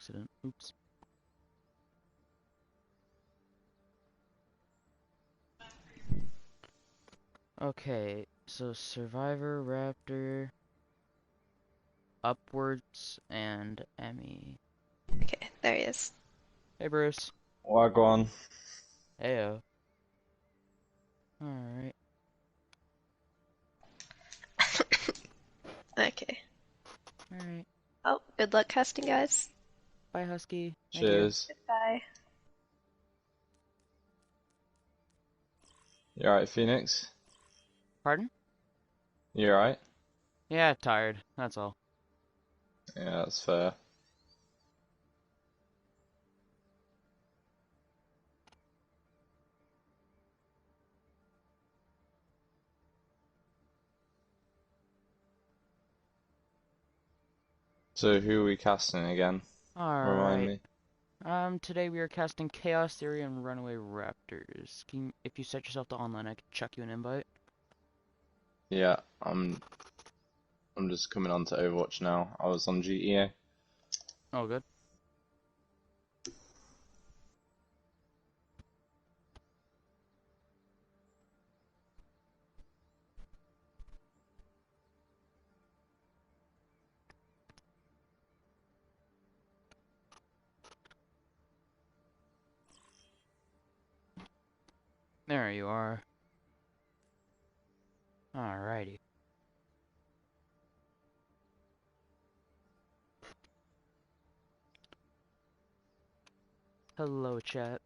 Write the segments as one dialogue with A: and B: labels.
A: accident. Oops. Okay, so Survivor, Raptor, Upwards, and Emmy.
B: Okay, there he is.
A: Hey, Bruce.
C: Wagwan.
A: Heyo. Alright.
B: Okay.
A: Alright.
B: Oh, good luck casting, guys.
A: Bye, Husky. Thank you.
C: Cheers.
B: Goodbye.
C: You alright, Phoenix?
A: Pardon?
C: You alright?
A: Yeah, tired. That's all.
C: Yeah, that's fair. So who are we casting again? Remind
A: Alright.
C: me.
A: Today we are casting Chaos Theory and Runaway Raptors. If you set yourself to online, I can chuck you an invite.
C: Yeah, I'm just coming on to Overwatch now. I was on GTA.
A: Oh, good. There you are. Alrighty. Hello, chat.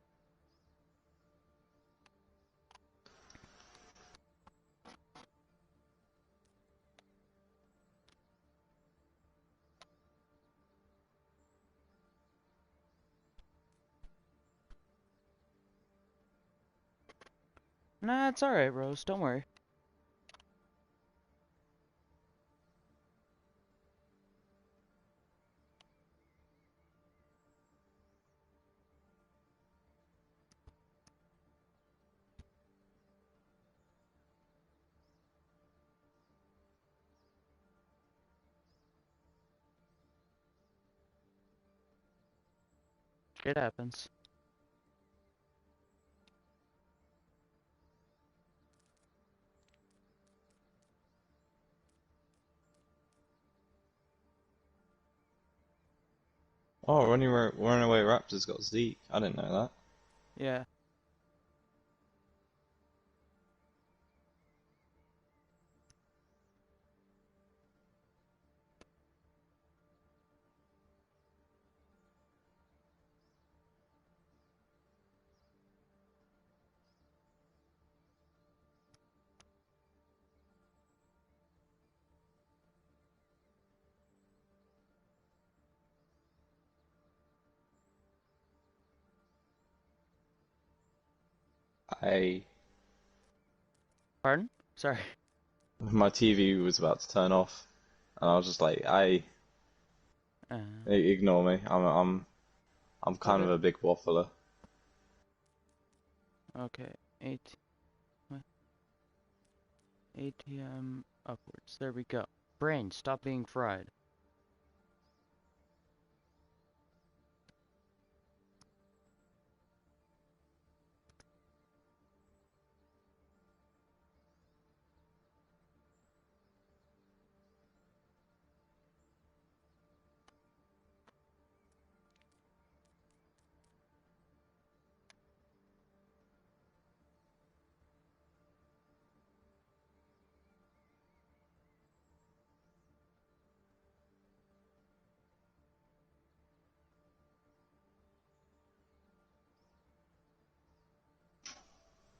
A: Nah, it's alright, Rose. Don't worry. Shit happens.
C: Oh, Runaway Raptors got Zeke. I didn't know that.
A: Yeah.
C: I
A: Pardon? Sorry.
C: My TV was about to turn off, and I was just like,
A: Uh,
C: ignore me. I'm
A: all
C: kind of
A: good.
C: a big waffler.
A: Okay. 8. What? ATM upwards. There we go. Brain, stop being fried.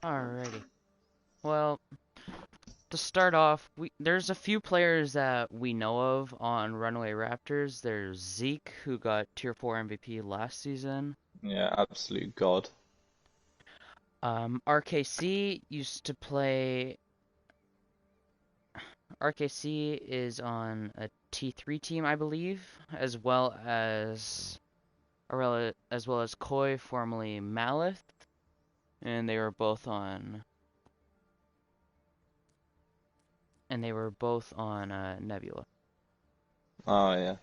A: Alrighty. Well, to start off, there's a few players that we know of on Runaway Raptors. There's Zeke, who got Tier 4 MVP last season.
C: Yeah, absolute god.
A: RKC used to play. RKC is on a T3 team, I believe, as well as Koi, formerly Malith, and they were both on Nebula.
C: Oh yeah.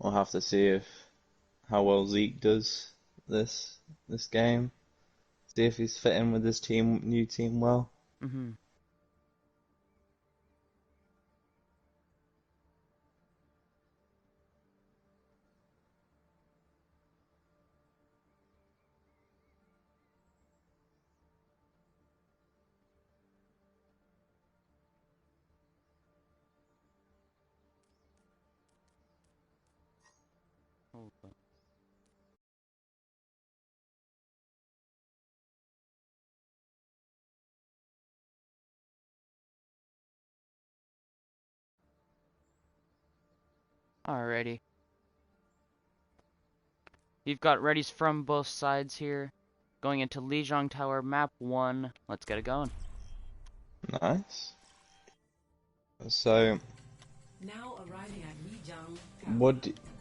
C: we'll have to see if how well Zeke does this game. See if he's fitting with his new team well.
A: Mm-hmm. Hold on. Alrighty. You've got readies from both sides here. Going into Lijiang Tower, map 1. Let's get it going.
C: Nice. So,
D: Now arriving at Lijiang.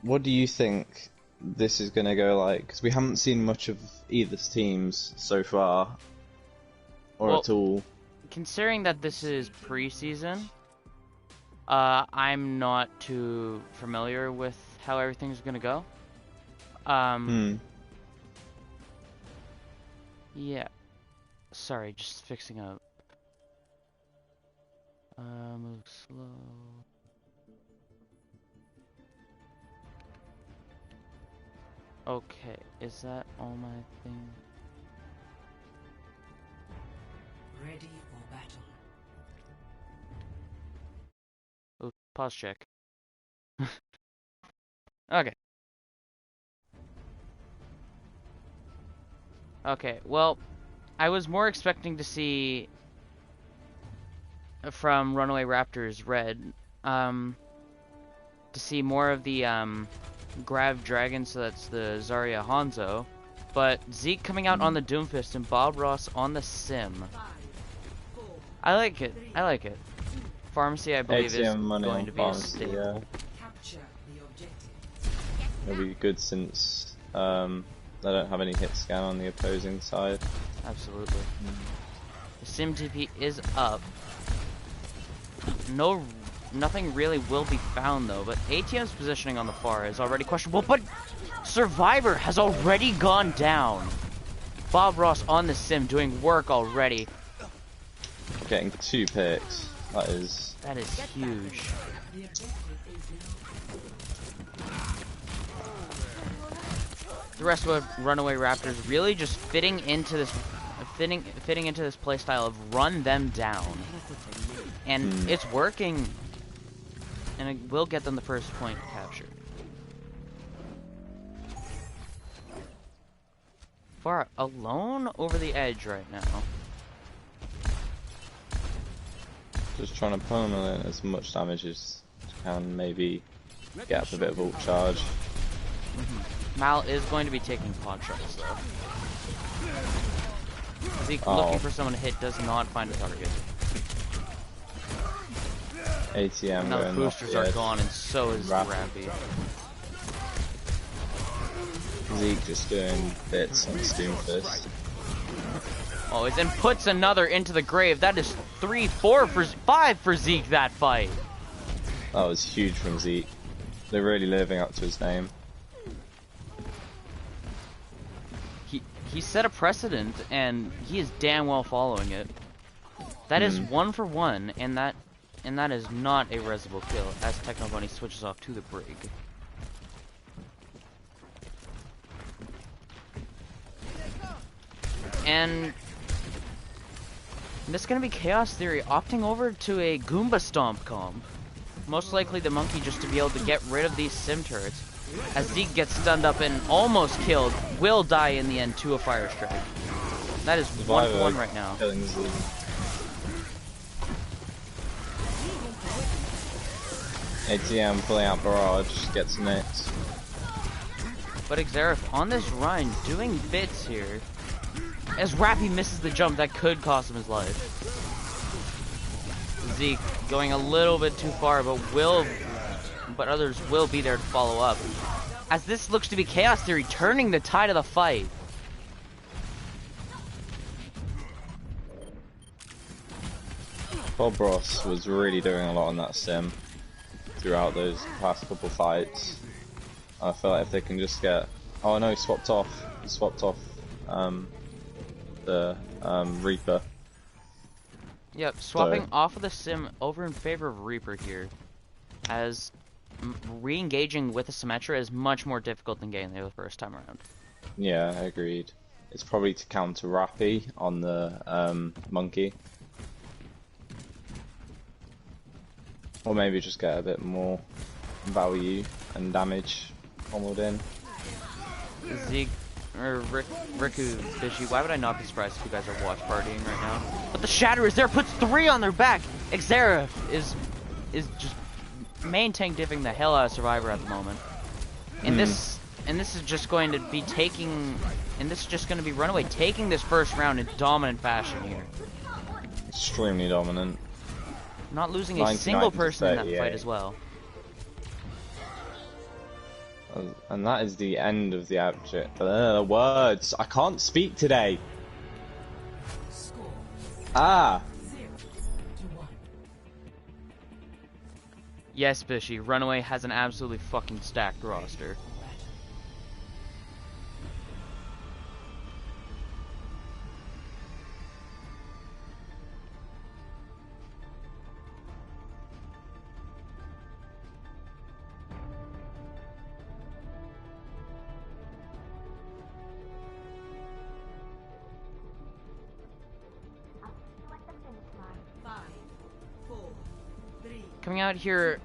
C: what do you think this is gonna go like? Because we haven't seen much of either's teams so far, or
A: Well,
C: at all.
A: Considering that this is preseason, I'm not too familiar with how everything's gonna go. Yeah. Sorry, just fixing up. Move slow. Okay, is that all my thing?
D: Ready for battle.
A: Oh, pause check. Okay. Okay, well, I was more expecting to see from Runaway Raptors Red, to see more of the Grav Dragon, so that's the Zarya Hanzo, but Zeke coming out on the Doomfist and Bob Ross on the Sim. I like it. I like it. Pharmacy, I believe, is
C: money
A: going
C: on
A: to be a
C: pharmacy,
A: staple.
C: yeah.
D: Capture the objective.
C: It'll be good since they don't have any hit scan on the opposing side.
A: Absolutely. The Sim TP is up. Nothing really will be found though, but ATM's positioning on the far is already questionable, but Survivor has already gone down. Bob Ross on the Sim doing work already.
C: Getting 2 picks. That is
A: huge. The rest of Runaway Raptors really just fitting into this playstyle of run them down. And it's working. And it will get them the first point captured. Far alone over the edge right now.
C: just trying to permanent as much damage as can, maybe get up a bit of ult charge.
A: Mal is going to be taking pot shots though. Zeke looking for someone to hit, does not find a target.
C: ATM
A: Now the
C: going
A: boosters
C: off the
A: are
C: edge.
A: gone and so is Rappy.
C: Zeke just doing bits on Doomfist.
A: Oh, it then puts another into the grave. That is 3, 4, 5 for Zeke that fight.
C: That was huge from Zeke. They're really living up to his name.
A: He set a precedent and he is damn well following it. That is 1 for 1, and that is not a resable kill as Techno Bunny switches off to the brig. And this is gonna be Chaos Theory opting over to a Goomba Stomp comp. Most likely the monkey just to be able to get rid of these sim turrets. As Zeke gets stunned up and almost killed, will die in the end to a fire strike. That is 1 for 1 right now.
C: Killing Zeke. ATM pulling out Barrage, gets nicked.
A: But Xerath on this run, doing bits here. As Rappy misses the jump, that could cost him his life. Zeke going a little bit too far, but others will be there to follow up. As this looks to be Chaos Theory turning the tide of the fight.
C: Bob Ross was really doing a lot on that sim throughout those past couple fights. I feel like if they can just get... Oh no, swapped off. Swapped off the Reaper.
A: Yep, swapping
C: So,
A: off of the Sim over in favor of Reaper here, as re-engaging with a Symmetra is much more difficult than getting there the first time around.
C: yeah, agreed. It's probably to counter Rappy on the Monkey. Or maybe just get a bit more value and damage pummeled in.
A: Zeke, or Riku, Fishy, why would I not be surprised if you guys are watch partying right now? But the Shatter is there, puts 3 on their back! Xerath is just main tank dipping the hell out of Survivor at the moment. And this is just going to be taking, and this is just going to be Runaway taking this first round in dominant fashion here.
C: Extremely dominant.
A: Not losing a single person in that fight as well.
C: And that is the end of the object. Words. I can't speak today.
D: Score
C: Ah.
D: 0-1.
A: Yes, Fishy, Runaway has an absolutely fucking stacked roster. Coming out here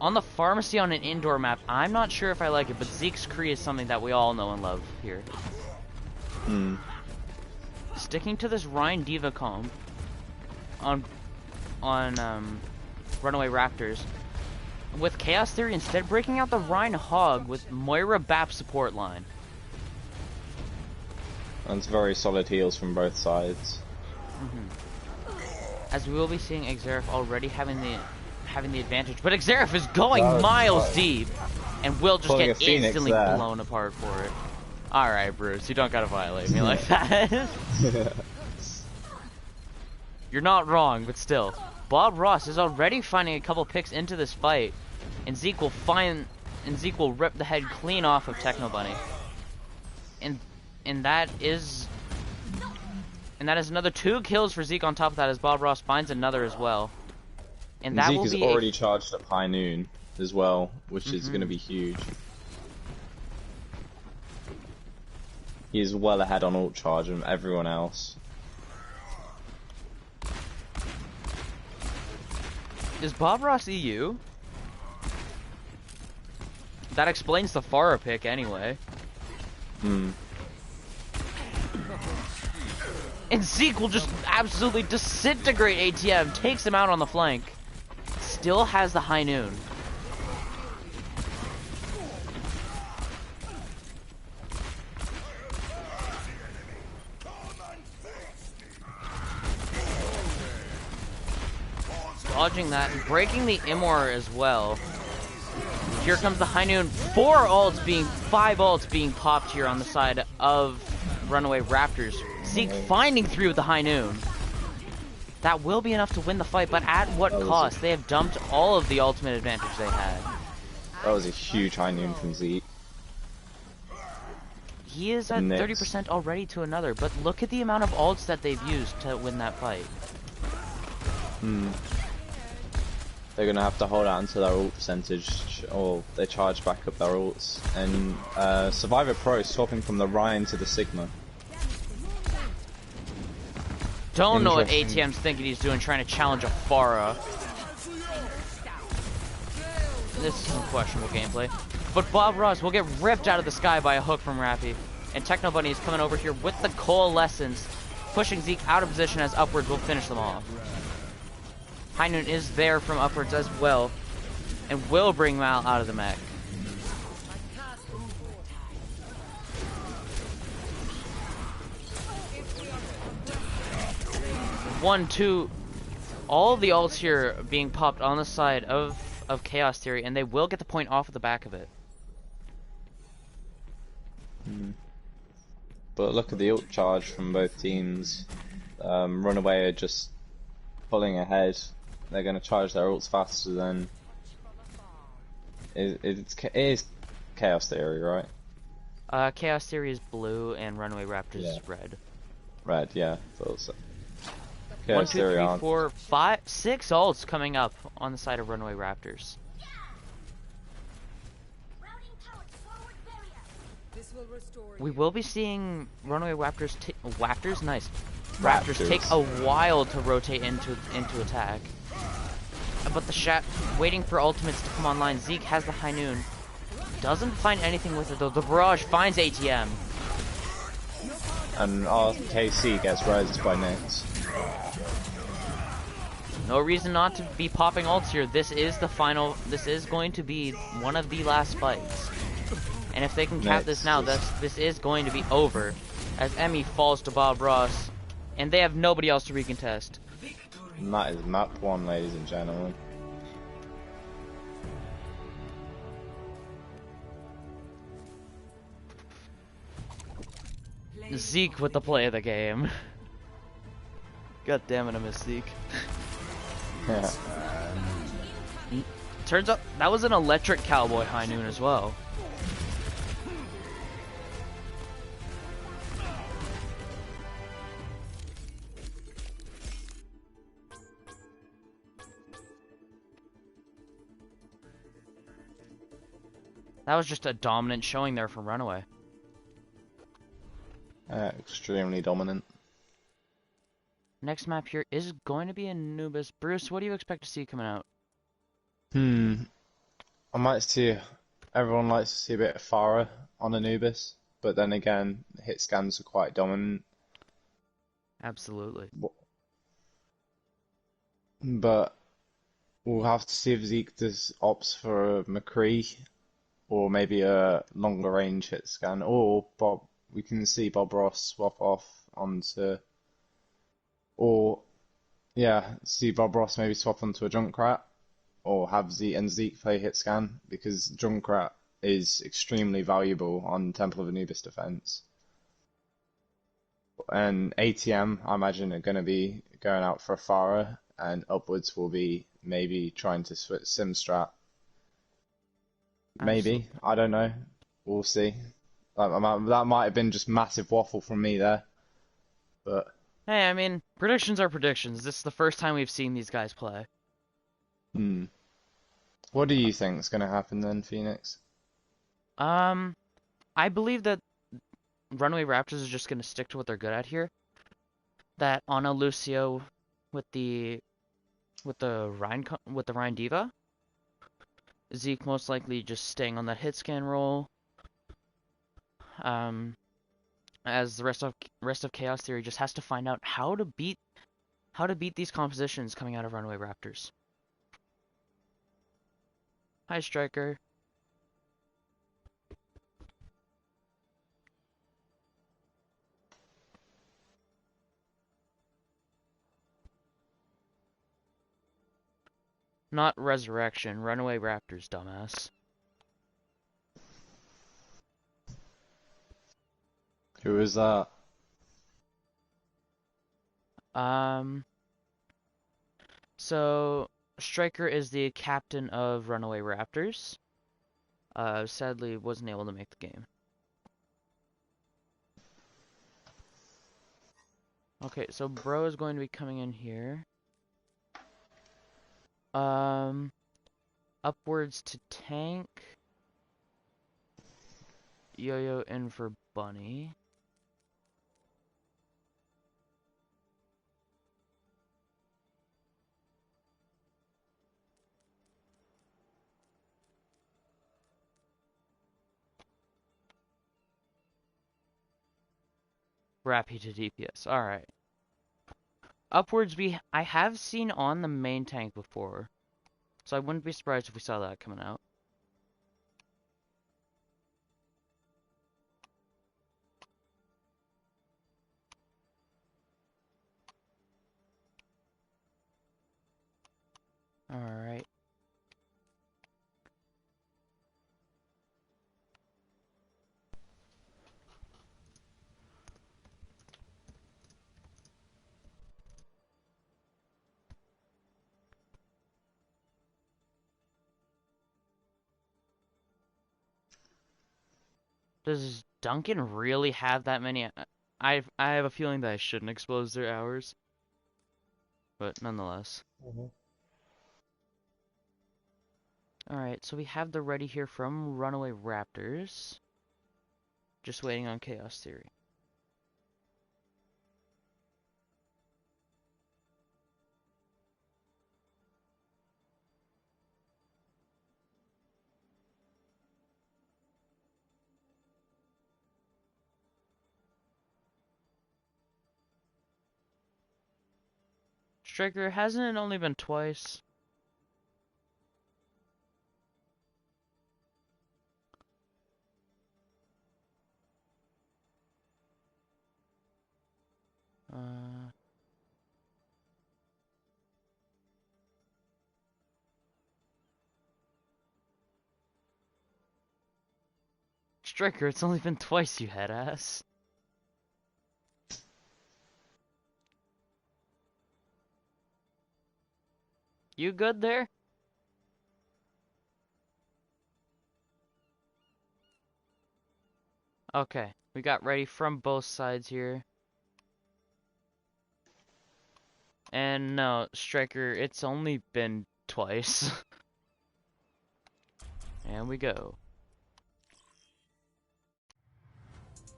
A: on the pharmacy on an indoor map, I'm not sure if I like it, but Zeke's Kree is something that we all know and love here. Sticking to this Ryan Diva comp on Runaway Raptors, with Chaos Theory instead breaking out the Rhine Hog with Moira Bap support line.
C: And it's very solid heals from both sides.
A: As we will be seeing Xerath already having the advantage, but Xerath is going miles deep, and will just
C: Pulling
A: get
C: a Phoenix
A: instantly
C: there.
A: blown apart for it. Alright, Bruce, you don't gotta violate me like that. You're not wrong, but still. Bob Ross is already finding a couple picks into this fight, and Zeke will rip the head clean off of Techno Bunny. And that is another 2 kills for Zeke on top of that, as Bob Ross finds another as well. And that
C: Zeke
A: will
C: has
A: be
C: already charged up High Noon as well, which is going to be huge. He is well ahead on ult charge and everyone else.
A: Is Bob Ross EU? That explains the Pharah pick anyway. And Zeke will just absolutely disintegrate ATM, takes him out on the flank. Still has the High Noon. Dodging that and breaking the Immor as well. Here comes the High Noon. 5 ults being popped here on the side of Runaway Raptors. Zeke finding through with the High Noon. That will be enough to win the fight, but at what cost? They have dumped all of the ultimate advantage they had.
C: That was a huge High Noon from Zeke.
A: He is at 30% already to another, but look at the amount of ults that they've used to win that fight.
C: They're going to have to hold out until their ult percentage, or they charge back up their ults. And Survivor Pro swapping from the Ryan to the Sigma.
A: Don't know what ATM's thinking he's doing, trying to challenge a Pharah. This is some questionable gameplay. But Bob Ross will get ripped out of the sky by a hook from Rappy. And Techno Bunny is coming over here with the Coalescence, pushing Zeke out of position as Upwards will finish them off. High Noon is there from Upwards as well, and will bring Mal out of the mech. One, two, all the ults here being popped on the side of Chaos Theory, and they will get the point off of the back of it.
C: But look at the ult charge from both teams. Runaway are just pulling ahead. They're going to charge their ults faster than... It is Chaos Theory, right?
A: Chaos Theory is blue and Runaway Raptors
C: Yeah.
A: is red.
C: Red, yeah. Thought so.
A: One,
C: Chaos
A: two,
C: Theory
A: three,
C: aren't.
A: four, five, 6 ults coming up on the side of Runaway Raptors.
D: This will restore
A: We
D: you.
A: will be seeing Runaway Raptors nice. Raptors
C: Raptors.
A: take a while to rotate into attack. But the Shat waiting for ultimates to come online. Zeke has the High Noon. Doesn't find anything with it though. The Barrage finds ATM.
C: And RKC gets rezzed by Nyx.
A: No reason not to be popping ults here. This is the final. This is going to be one of the last fights. And if they can cap this now, this is going to be over. As Emmy falls to Bob Ross. And they have nobody else to recontest.
C: And that is map 1, ladies and gentlemen.
A: Zeke with the play of the game. God damn it, I miss Zeke.
C: Yeah.
A: Turns out that was an electric cowboy High Noon as well. That was just a dominant showing there from Runaway.
C: Extremely dominant.
A: Next map here is going to be Anubis. Bruce, what do you expect to see coming out?
C: I might see. Everyone likes to see a bit of Pharah on Anubis, but then again, hit scans are quite dominant.
A: Absolutely.
C: But we'll have to see if Zeke does ops for a McCree, or maybe a longer range hit scan, or Bob. We can see Bob Ross swap off onto, or yeah, see Bob Ross maybe swap onto a Junkrat, or have Zeke play hit scan, because Junkrat is extremely valuable on Temple of Anubis defense. And ATM, I imagine, are going to be going out for a Pharah, and upwards will be maybe trying to switch sim strat. Maybe, I don't know. We'll see. That might have been just massive waffle from me there, but
A: Hey, I mean, predictions are predictions. This is the first time we've seen these guys play.
C: What do you think is going to happen then, Phoenix?
A: I believe that Runaway Raptors is just going to stick to what they're good at here. That Ana Lucio with the Rhine Diva. Zeke most likely just staying on that hit scan roll. As the rest of Chaos Theory just has to find out how to beat these compositions coming out of Runaway Raptors. Hi, Striker. Not Resurrection, Runaway Raptors, dumbass.
C: Who is that?
A: So Striker is the captain of Runaway Raptors. Sadly wasn't able to make the game. Okay, so Bro is going to be coming in here. Upwards to tank. Yo-Yo in for Bunny. Rappy to DPS. Alright. Upwards I have seen on the main tank before. So I wouldn't be surprised if we saw that coming out. Alright. Does Duncan really have that many? I have a feeling that I shouldn't expose their hours, but nonetheless. Alright, so we have the ready here from Runaway Raptors. Just waiting on Chaos Theory. Striker, hasn't it only been twice? Uh, Striker, it's only been twice, you head ass. You good there? Okay, we got ready from both sides here. And no, Striker, it's only been twice. And we go.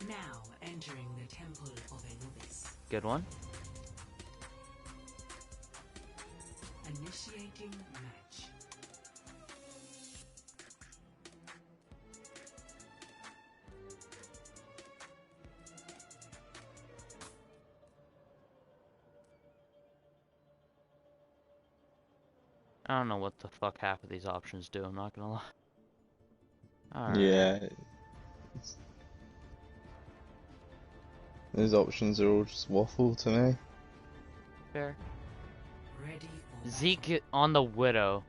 D: Now entering the Temple of Anubis.
A: Good one.
D: Initiating match.
A: I don't know what the fuck half of these options do, I'm not gonna lie. Alright.
C: Yeah. Those options are all just waffle to me.
A: Fair.
D: Ready for
A: Zeke on the Widow.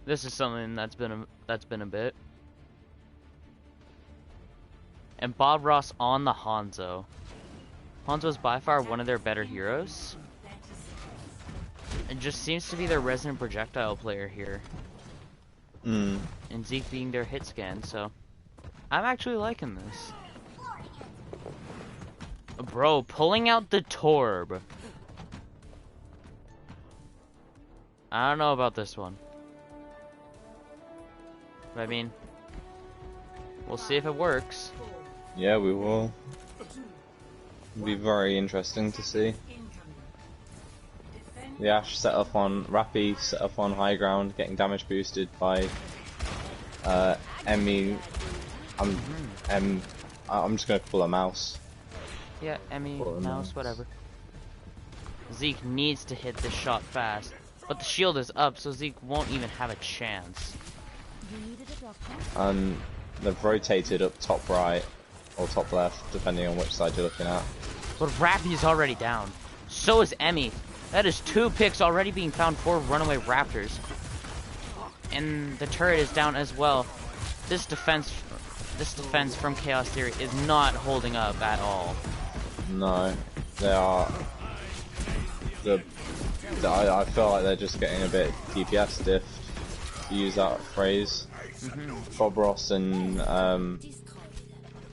A: This is something that's been a bit. And Bob Ross on the Hanzo. Hanzo's by far one of their better heroes. It just seems to be their resident projectile player here. And Zeke being their hit scan, so I'm actually liking this. Bro, pulling out the Torb. I don't know about this one. But I mean, we'll see if it works.
C: Yeah, we will. It'll be very interesting to see. The Ash set up on Rappy, set up on high ground, getting damage boosted by Emmy. I'm just gonna call her Mouse.
A: Yeah, Emmy,
C: Or
A: mouse, whatever. Zeke needs to hit this shot fast, but the shield is up, so Zeke won't even have a chance.
C: And they've rotated up top right or top left, depending on which side you're looking at.
A: But Rappy's already down. So is Emmy. That is 2 picks already being found for Runaway Raptors. And the turret is down as well. This defense from Chaos Theory is not holding up at all.
C: No, they are. I feel like they're just getting a bit DPS stiffed, to use that phrase. Bob Ross and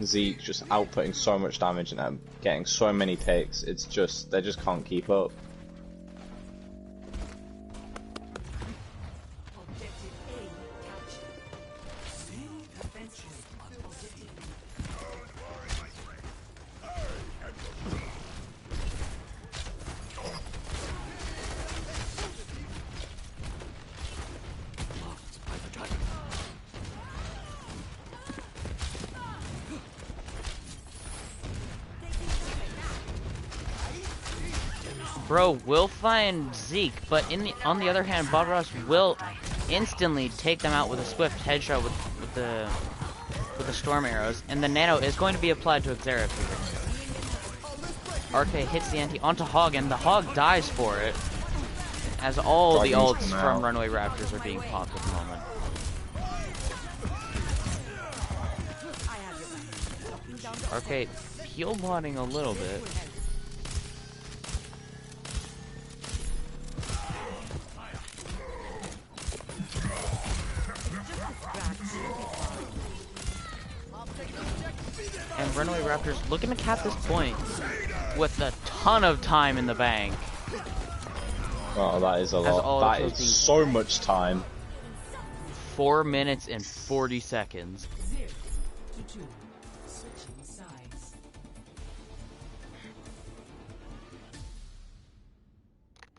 C: Zeke just outputting so much damage and getting so many picks. It's just they just can't keep up.
D: objective A captured. Defensive objective.
A: Bro will find Zeke, but on the other hand, Bob Ross will instantly take them out with a swift headshot with the storm arrows, and the nano is going to be applied to Xerath here. RK hits the anti onto Hog, and the Hog dies for it, as all the ults from Runaway Raptors are being popped at the moment. RK heal botting a little bit. Runaway Raptors looking to cap this point with a ton of time in the bank.
C: Oh, that is a
A: As all
C: lot.
A: the
C: That
A: kills
C: is
A: being-
C: so much time.
A: 4 minutes and 40 seconds.
D: 0-2. Switching sides.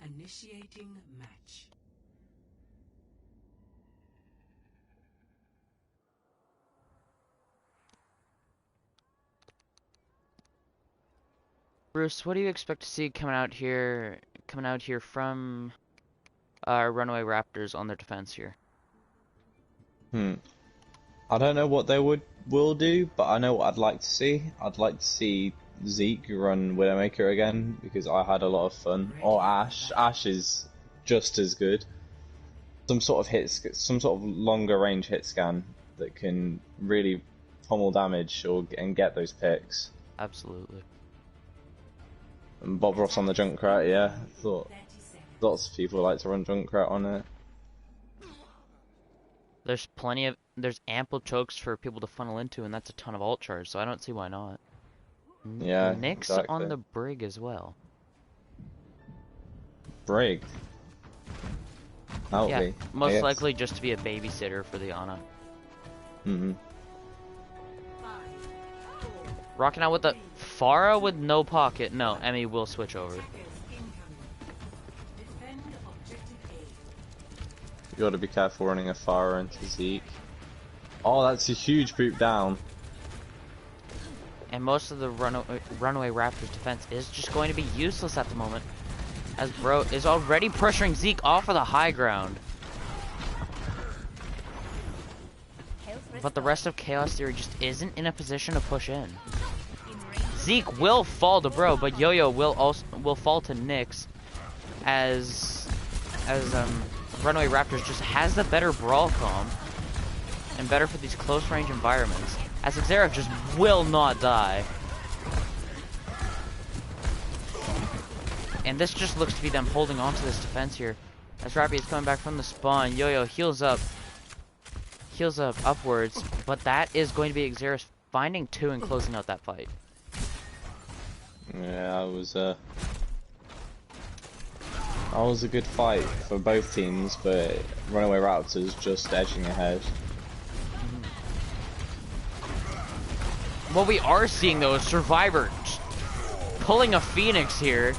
D: Initiating match.
A: Bruce, what do you expect to see coming out here from Runaway Raptors on their defense here?
C: I don't know what they will do, but I know what I'd like to see. I'd like to see Zeke run Widowmaker again because I had a lot of fun. Or Ashe. Ashe is just as good. Some sort of longer range hit scan that can really pummel damage and get those picks.
A: Absolutely.
C: And Bob Ross on the Junkrat, yeah. I thought
D: 30 seconds.
C: lots of people like to run Junkrat on it.
A: There's ample chokes for people to funnel into, and that's a ton of ult charge, so I don't see why not.
C: Yeah,
A: Nyx
C: exactly.
A: on the Brig as well.
C: Brig. That'll
A: Yeah,
C: be.
A: most
C: I guess.
A: likely just to be a babysitter for the Ana.
C: Mm-hmm.
A: Rocking out with the Pharah with no pocket. No, Emmy will switch over.
D: Attackers incoming. Defend objective A.
C: You gotta be careful running a fire into Zeke. Oh, that's a huge boot down.
A: And most of the Runaway Raptors defense is just going to be useless at the moment, as Bro is already pressuring Zeke off of the high ground. But the rest of Chaos Theory just isn't in a position to push in. Zeke will fall to Bro, but Yo-Yo will fall to Nyx, as Runaway Raptors just has the better brawl comp and better for these close range environments. As Xerath just will not die. And this just looks to be them holding on to this defense here. As Rappy is coming back from the spawn, Yo-Yo heals up upwards, but that is going to be Xerath finding 2 and closing out that fight.
C: Yeah, that was a good fight for both teams, but Runaway Raptors just edging ahead.
A: What we are seeing though is Survivor pulling a Phoenix here,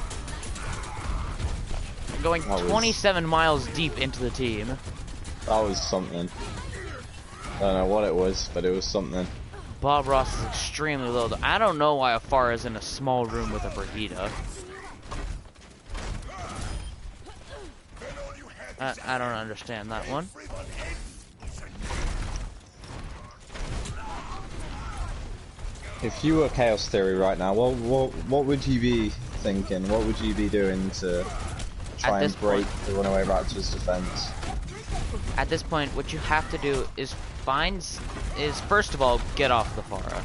A: going
C: That was-
A: 27 miles deep into the team.
C: That was something. I don't know what it was, but it was something.
A: Bob Ross is extremely low. I don't know why Afar is in a small room with a Brigitte. I don't understand that one.
C: If you were Chaos Theory right now, what would you be thinking? What would you be doing to try
A: At
C: and
A: this
C: break
A: point-
C: the Runaway Raptors' defense?
A: At this point, what you have to do is first of all get off the Pharah.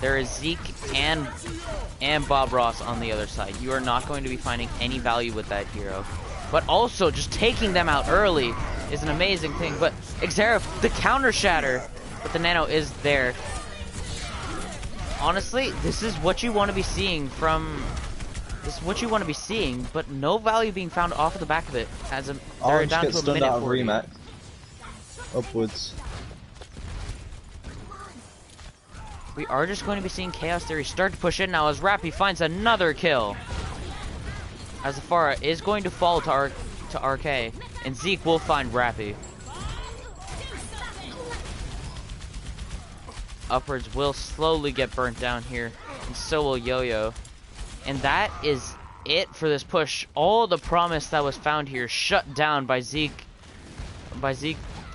A: There is Zeke and Bob Ross on the other side. You are not going to be finding any value with that hero. But also, just taking them out early is an amazing thing. But Xerath, the counter shatter, but the nano is there. Honestly, this is what you want to be seeing but no value being found off of the back of it. As they're
C: Orange
A: down
C: gets
A: to a
C: stunned
A: minute
C: out of
A: 40.
C: remake. Upwards.
A: We are just going to be seeing Chaos Theory start to push in now as Rappy finds another kill. As Afara is going to fall to RK, and Zeke will find Rappy. Upwards will slowly get burnt down here, and so will Yo-Yo. And that is it for this push. All the promise that was found here shut down by Zeke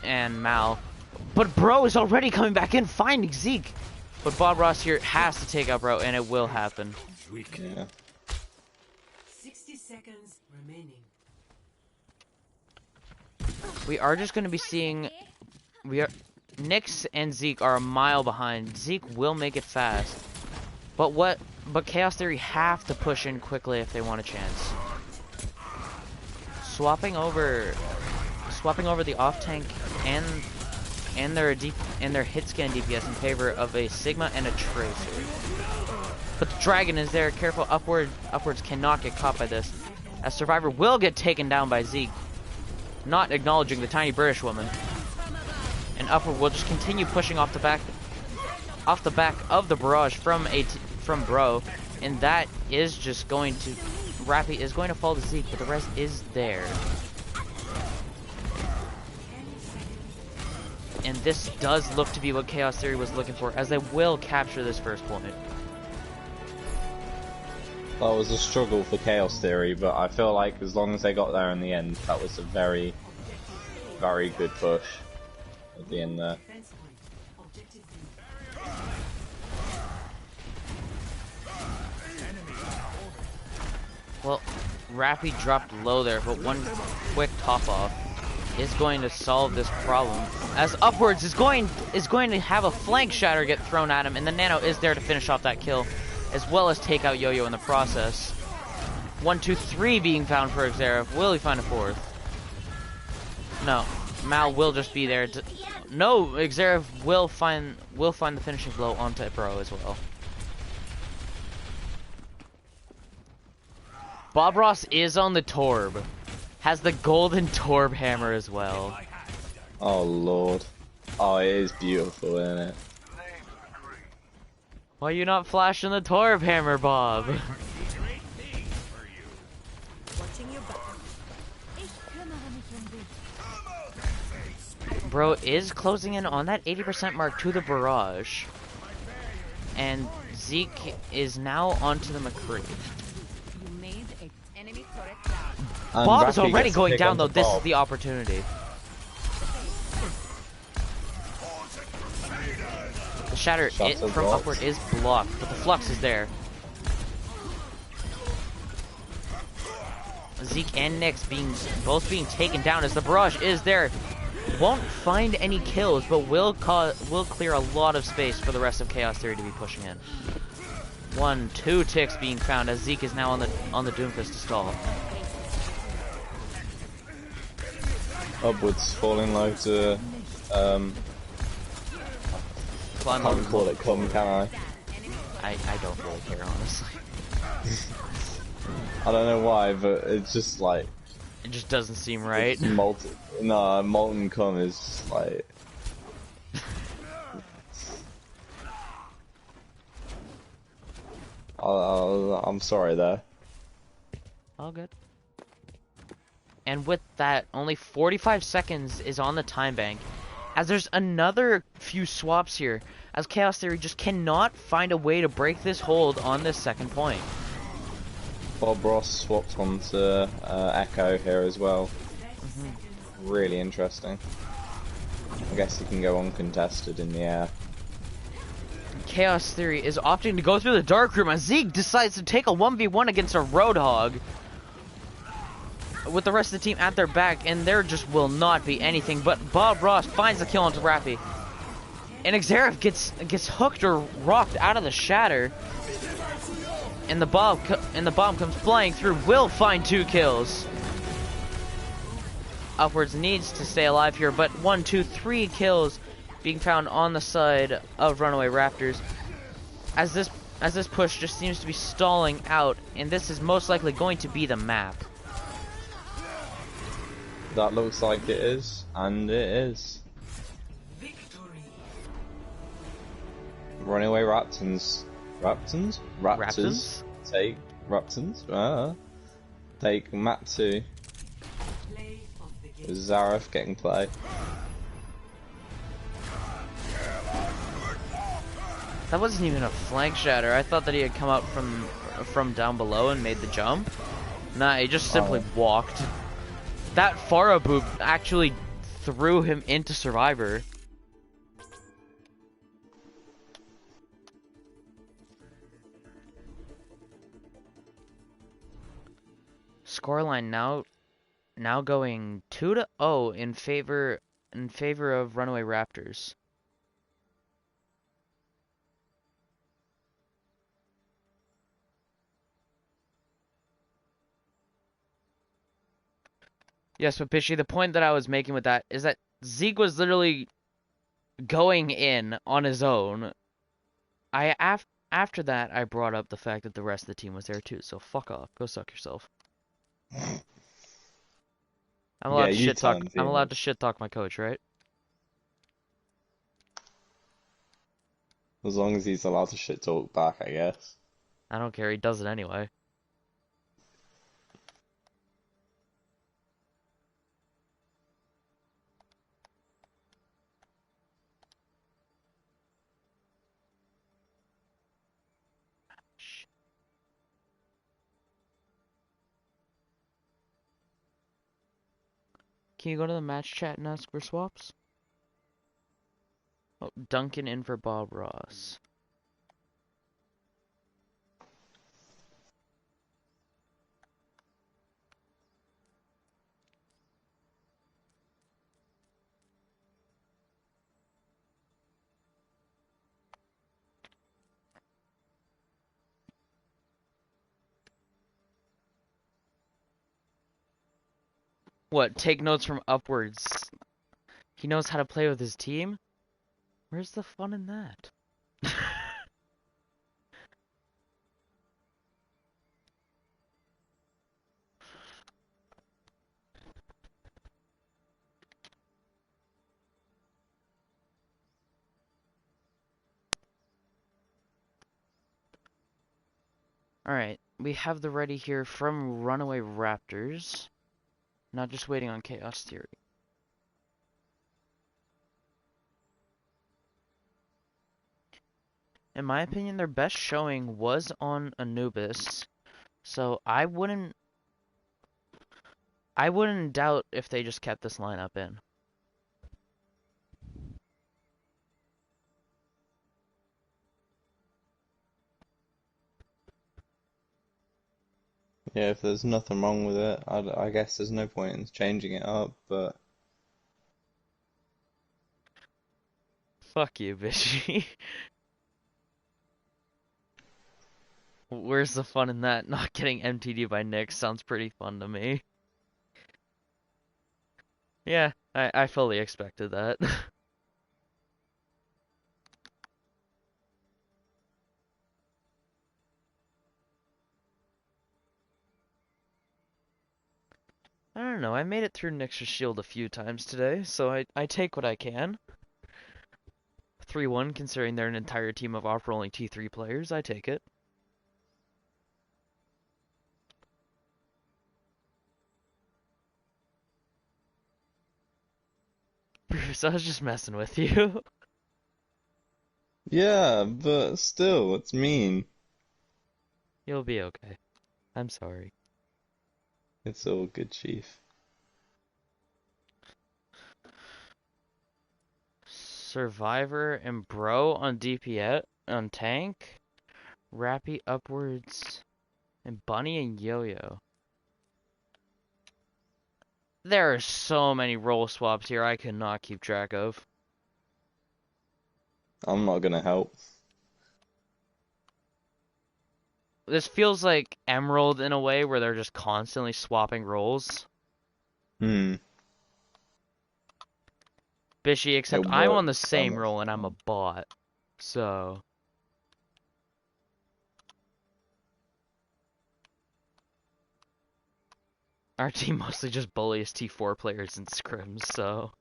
A: and Mal. But Bro is already coming back in, finding Zeke. But Bob Ross here has to take out Bro, and it will happen.
C: Yeah.
D: 60 seconds remaining.
A: We are just going to be seeing... Nyx and Zeke are a mile behind. Zeke will make it fast. But Chaos Theory have to push in quickly if they want a chance. Swapping over the off tank and and their hit scan DPS in favor of a Sigma and a Tracer. But the Dragon is there. Careful, upwards cannot get caught by this, as Survivor will get taken down by Zeke, not acknowledging the tiny British woman. And Upward will just continue pushing off the back of the barrage from Bro, and that is just going to Rappy is going to fall to Zeke, but the rest is there. And this does look to be what Chaos Theory was looking for, as they will capture this first point.
C: That was a struggle for Chaos Theory, but I feel like as long as they got there in the end, that was a very, very good push at the end there.
D: Defense point. Objective B.
A: Well, Rappy dropped low there, but one quick top off is going to solve this problem, as Upwards is going to have a flank shatter get thrown at him, and the Nano is there to finish off that kill, as well as take out Yo-Yo in the process. 1, 2, 3 being found for Xerath. Will he find a fourth? No, Mal will just be there. No, Xerath will find the finishing blow onto Bro as well. Bob Ross is on the Torb. Has the golden Torb hammer as well.
C: Oh lord. Oh, it is beautiful, isn't it?
A: Why are you not flashing the Torb hammer, Bob? Bro is closing in on that 80% mark to the barrage. And Zeke is now onto the McCree. Bob is already going down though, this is the opportunity. The shatter from Upward is blocked, but the Flux is there. Zeke and Nyx both being taken down as the barrage is there. Won't find any kills, but will clear a lot of space for the rest of Chaos Theory to be pushing in. 1, 2 ticks being found as Zeke is now on the Doomfist to stall.
C: Upwards falling low to
A: Climb
C: can't
A: on.
C: call it come, can
A: I don't really care, honestly.
C: I don't know why, but it's just like
A: It just doesn't seem right.
C: molten cum is just like I'm sorry there.
A: All good. And with that, only 45 seconds is on the time bank, as there's another few swaps here, as Chaos Theory just cannot find a way to break this hold on this second point.
C: Bob Ross swapped onto Echo here as well. Really interesting. I guess he can go uncontested in the air.
A: Chaos Theory is opting to go through the dark room as Zeke decides to take a 1v1 against a Roadhog, with the rest of the team at their back, and there just will not be anything. But Bob Ross finds the kill onto Rappy, and Xerath gets hooked or rocked out of the shatter, and the bomb comes flying through. Will find 2 kills. Upwards needs to stay alive here, but 1, 2, 3 kills being found on the side of Runaway Raptors, as this push just seems to be stalling out, and this is most likely going to be the map.
C: That looks like it is, and it is.
D: Victory.
C: Runaway Raptors.
A: Raptors?
C: Take Raptors. Take map 2.
D: Play of the game.
C: With Xerath getting play.
A: That wasn't even a flank shatter. I thought that he had come out from down below and made the jump. Nah, he just simply walked. That Pharah boop actually threw him into Survivor. Scoreline now going 2-0 in favor of Runaway Raptors. Yes, but Pishy, the point that I was making with that is that Zeke was literally going in on his own. After that, I brought up the fact that the rest of the team was there too. So fuck off. Go suck yourself. I'm
C: Yeah,
A: allowed to
C: you
A: shit talk.
C: turn,
A: I'm allowed to
C: Phoenix.
A: shit talk my coach, right?
C: As long as he's allowed to shit talk back, I guess.
A: I don't care. He does it anyway. Can you go to the match chat and ask for swaps? Oh, Duncan in for Bob Ross. What? Take notes from upwards. He knows how to play with his team? Where's the fun in that? Alright, we have the ready here from Runaway Raptors. Not just waiting on Chaos Theory. In my opinion, their best showing was on Anubis, so I wouldn't doubt if they just kept this lineup in.
C: Yeah, if there's nothing wrong with it, I guess there's no point in changing it up, but
A: Fuck you, Bishy. Where's the fun in that? Not getting MTD by Nick sounds pretty fun to me. Yeah, I fully expected that. I don't know, I made it through Nyx's shield a few times today, so I take what I can. 3-1 considering they're an entire team of off-rolling T3 players, I take it. Bruce, I was just messing with you.
C: yeah, but still, it's mean.
A: You'll be okay. I'm sorry.
C: It's all good, Chief.
A: Survivor and Bro on DPS on tank. Rappy upwards. And Bunny and Yo-Yo. There are so many role swaps here I cannot keep track of.
C: I'm not gonna help.
A: This feels like Emerald in a way where they're just constantly swapping roles.
C: Hmm.
A: Bishy,
C: It
A: except I'm on the
C: works so
A: same
C: much
A: role and I'm a
C: better.
A: bot. So... Our team mostly just bullies T4 players in scrims, so...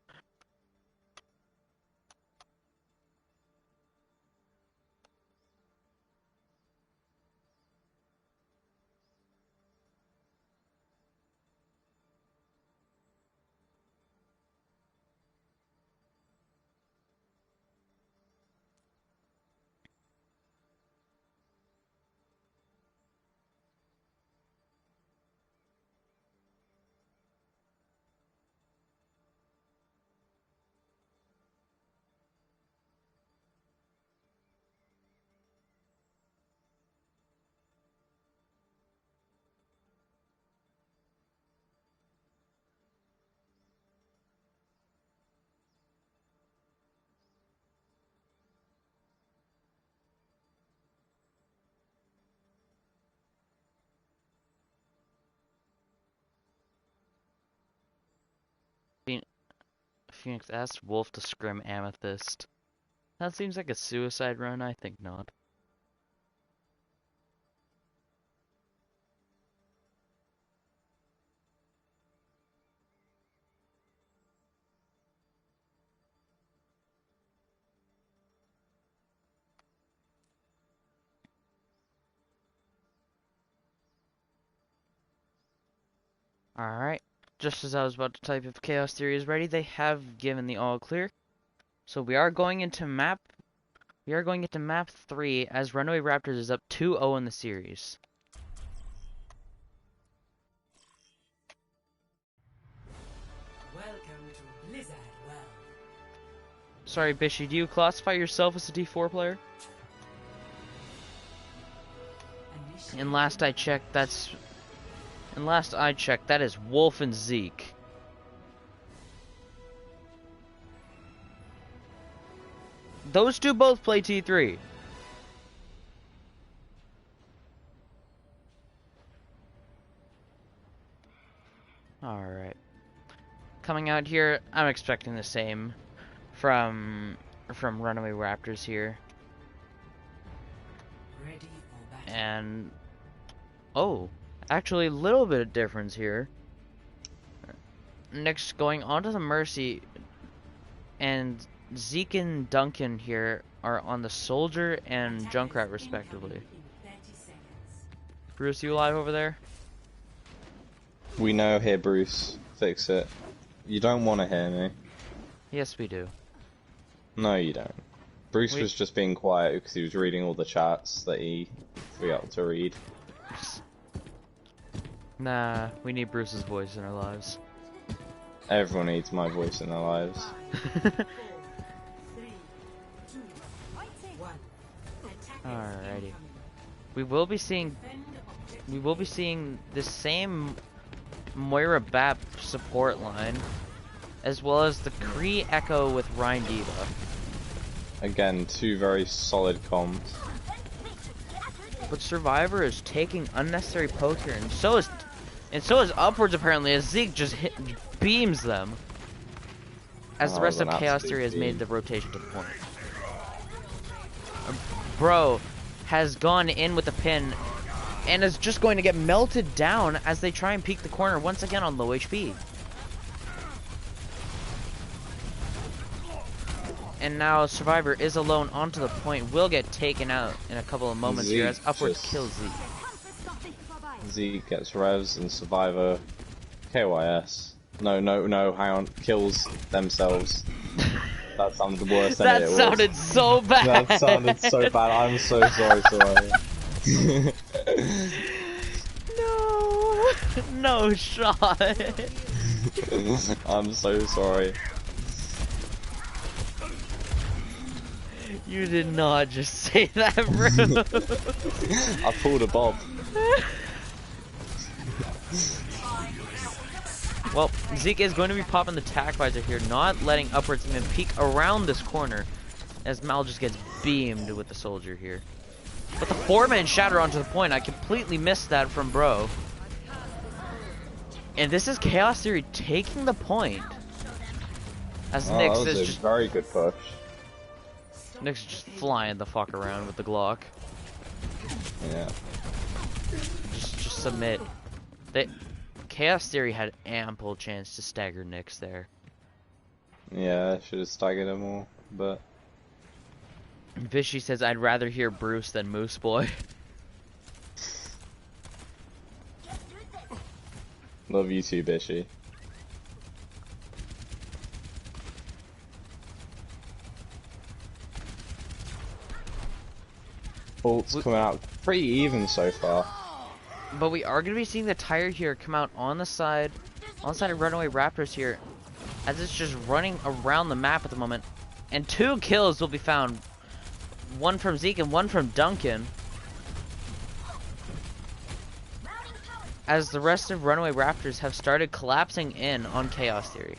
A: Phoenix asked Wolf to scrim Amethyst. That seems like a suicide run. I think not. Alright. Just as I was about to type if Chaos Theory is ready, they have given the all clear. So we are going into map 3 as Runaway Raptors is up 2-0 in the series.
D: Welcome to Blizzard World.
A: Sorry, Bishy, do you classify yourself as a D4 player? And last I checked, that is Wolf and Zeke. Those two both play T3. Alright. Coming out here, I'm expecting the same from Runaway Raptors here.
D: Ready for battle.
A: And oh, actually a little bit of difference here. Next, going on to the Mercy, and Zeke and Duncan here are on the Soldier and Junkrat respectively.
D: In 30 seconds.
A: Bruce, you alive over there?
C: We know here, Bruce. Fix it. You don't want to hear me.
A: Yes, we do.
C: No, you don't. Bruce was just being quiet because he was reading all the chats that he forgot to read.
A: Nah, we need Bruce's voice in our lives.
C: Everyone needs my voice in their lives.
D: 4, 3, 2, 1.
A: Alrighty. We will be seeing the same Moira Bap support line, as well as the Kree Echo with Ryan Diva.
C: Again, two very solid comms.
A: But Survivor is taking unnecessary poke here, and so is Upwards apparently, as Zeke just beams them. As the rest of Chaos Theory has made the rotation to the point. Bro has gone in with a pin and is just going to get melted down as they try and peek the corner once again on low HP. And now Survivor is alone onto the point, will get taken out in a couple of moments here as Upwards kills Zeke.
C: Zeke gets revs and Survivor KYS. No, hang on. Kills themselves. That sounded worse than it was.
A: That sounded so bad.
C: That sounded so bad. I'm so sorry, sorry.
A: No shot.
C: I'm so sorry.
A: You did not just say that, bro.
C: I pulled a Bob.
A: Well, Zeke is going to be popping the tack visor here, not letting Upwards even peek around this corner, as Mal just gets beamed with the Soldier here. But the 4-man shatter onto the point, I completely missed that from Bro. And this is Chaos Theory taking the point. As Nyx
C: that was
A: is
C: a
A: just
C: very good push.
A: Nyx just flying the fuck around with the Glock.
C: Yeah.
A: Just submit. Chaos Theory had ample chance to stagger Nyx there.
C: Yeah, should have staggered him more, but
A: Vishy says, I'd rather hear Bruce than Moose Boy.
C: love you too, Bishy. Ult's coming out pretty even so far.
A: But we are going to be seeing the tire here come out on the side of Runaway Raptors here, as it's just running around the map at the moment. And 2 kills will be found. One from Zeke and one from Duncan. As the rest of Runaway Raptors have started collapsing in on Chaos Theory.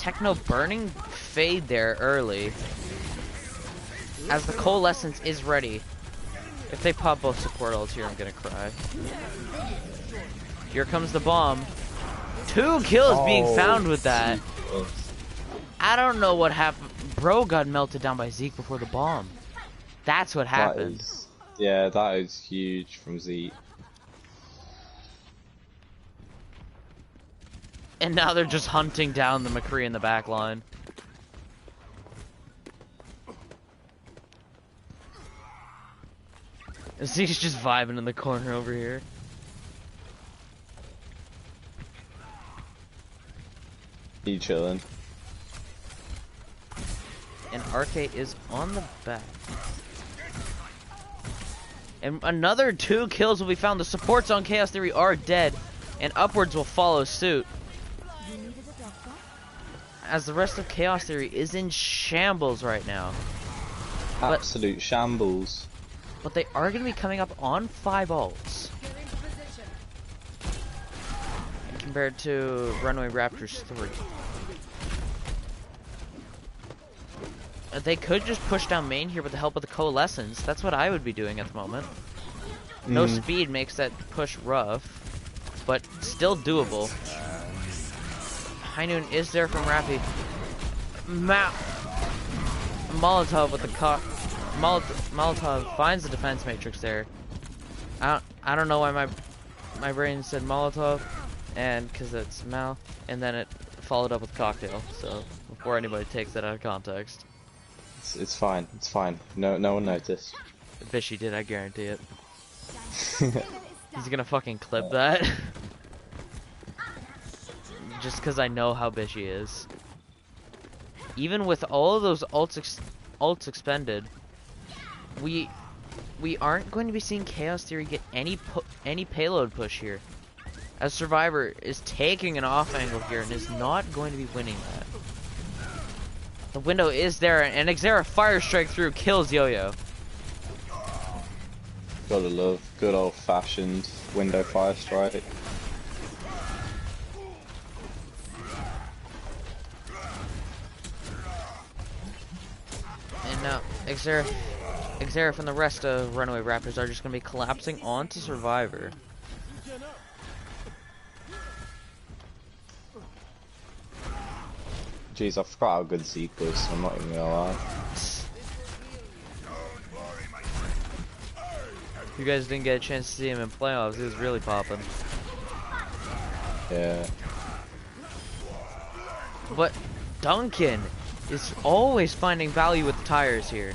A: Techno burning Fade there early. As the Coalescence is ready. If they pop both support ults here, I'm gonna cry. Here comes the bomb. 2 kills being found with that. I don't know what happened. Bro got melted down by Zeke before the bomb. That's what happened.
C: Yeah, that is huge from Zeke.
A: And now they're just hunting down the McCree in the back line. Zeke's just vibing in the corner over here.
C: He chilling.
A: And RK is on the back. And another 2 kills will be found. The supports on Chaos Theory are dead. And Upwards will follow suit. As the rest of Chaos Theory is in shambles right now.
C: Absolute shambles.
A: But they are going to be coming up on 5 ults. Compared to Runaway Raptors 3. They could just push down main here with the help of the Coalescence. That's what I would be doing at the moment. No speed makes that push rough. But still doable. High Noon is there from Rappy. Molotov with the Molotov finds the defense matrix there. I don't know why my brain said Molotov, and because it's Mal, and then it followed up with Cocktail. So before anybody takes that out of context,
C: it's fine. It's fine. No one noticed.
A: Fishy did, I guarantee it. He's gonna fucking clip that. Just because I know how Bishy is. Even with all of those ults expended, we aren't going to be seeing Chaos Theory get any payload push here. As Survivor is taking an off angle here and is not going to be winning that. The window is there, and Xera Fire Strike through kills Yo-Yo.
C: Gotta love good old fashioned window fire strike.
A: And now Xera from the rest of Runaway Raptors are just going to be collapsing onto Survivor.
C: Jeez, I forgot how good Zeke was, I'm not even gonna lie.
A: You guys didn't get a chance to see him in playoffs, he was really popping.
C: Yeah.
A: But Duncan is always finding value with the tires here.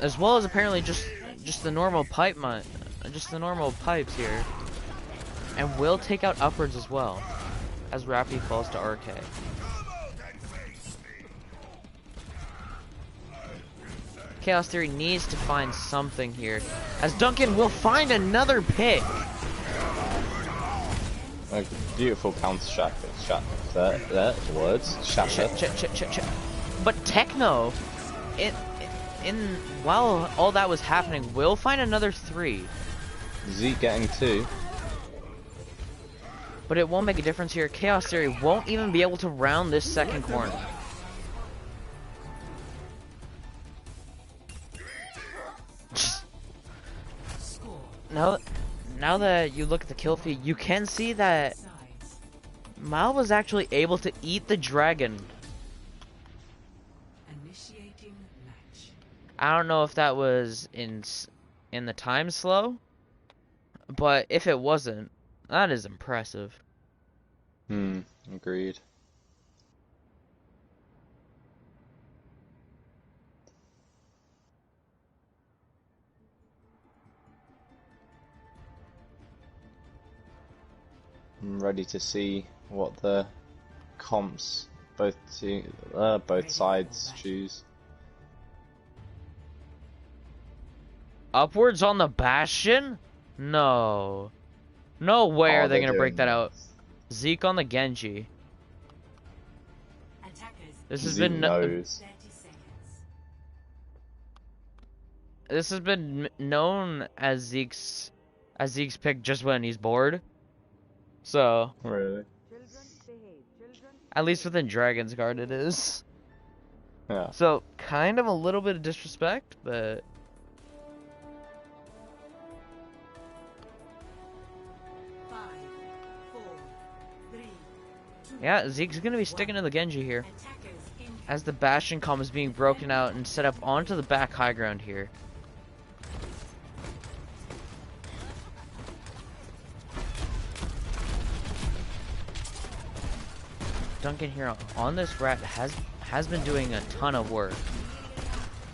A: As well as apparently just the normal normal pipes here. And will take out Upwards as well. As Rappy falls to RK. Chaos Theory needs to find something here. As Duncan will find another pick.
C: Like, beautiful counter shot. There, words. Shatter.
A: But Techno, while all that was happening, will find another 3.
C: Zeke getting 2.
A: But it won't make a difference here. Chaos Theory won't even be able to round this second corner. Now that you look at the kill feed, you can see that Mal was actually able to eat the dragon. I don't know if that was in the time slow, but if it wasn't, that is impressive.
C: Agreed. I'm ready to see what the comps both sides choose.
A: Upwards on the Bastion? No. No way are they gonna break that out. Zeke on the Genji. This has been this has been known as Zeke's pick just when he's bored. So
C: Really?
A: At least within Dragon's Guard it is.
C: Yeah.
A: So, kind of a little bit of disrespect, but...
D: Five, four, three, two.
A: Yeah, Zeke's gonna be sticking to the Genji here.
D: Attackers in.
A: As the Bastion comp is being broken out and set up onto the back high ground here. Duncan here on this rat has been doing a ton of work.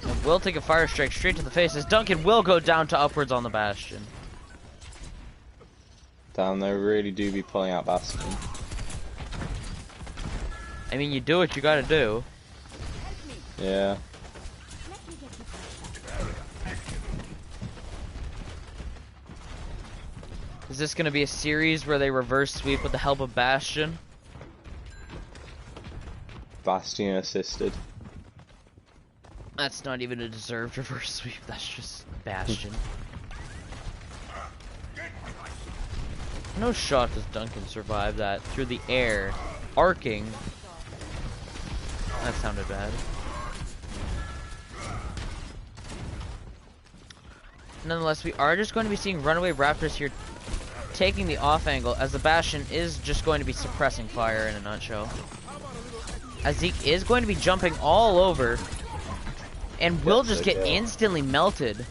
A: And will take a fire strike straight to the face as Duncan will go down to upwards on the Bastion.
C: Damn, they really do be pulling out Bastion.
A: I mean, you do what you gotta do.
C: Yeah.
A: Is this gonna be a series where they reverse sweep with the help of Bastion?
C: Bastion assisted.
A: That's not even a deserved reverse sweep, that's just Bastion. No shot does Duncan survive that through the air, arcing. That sounded bad. Nonetheless, we are just going to be seeing Runaway Raptors here taking the off angle as the Bastion is just going to be suppressing fire in a nutshell. As Zeke is going to be jumping all over and will just get instantly melted.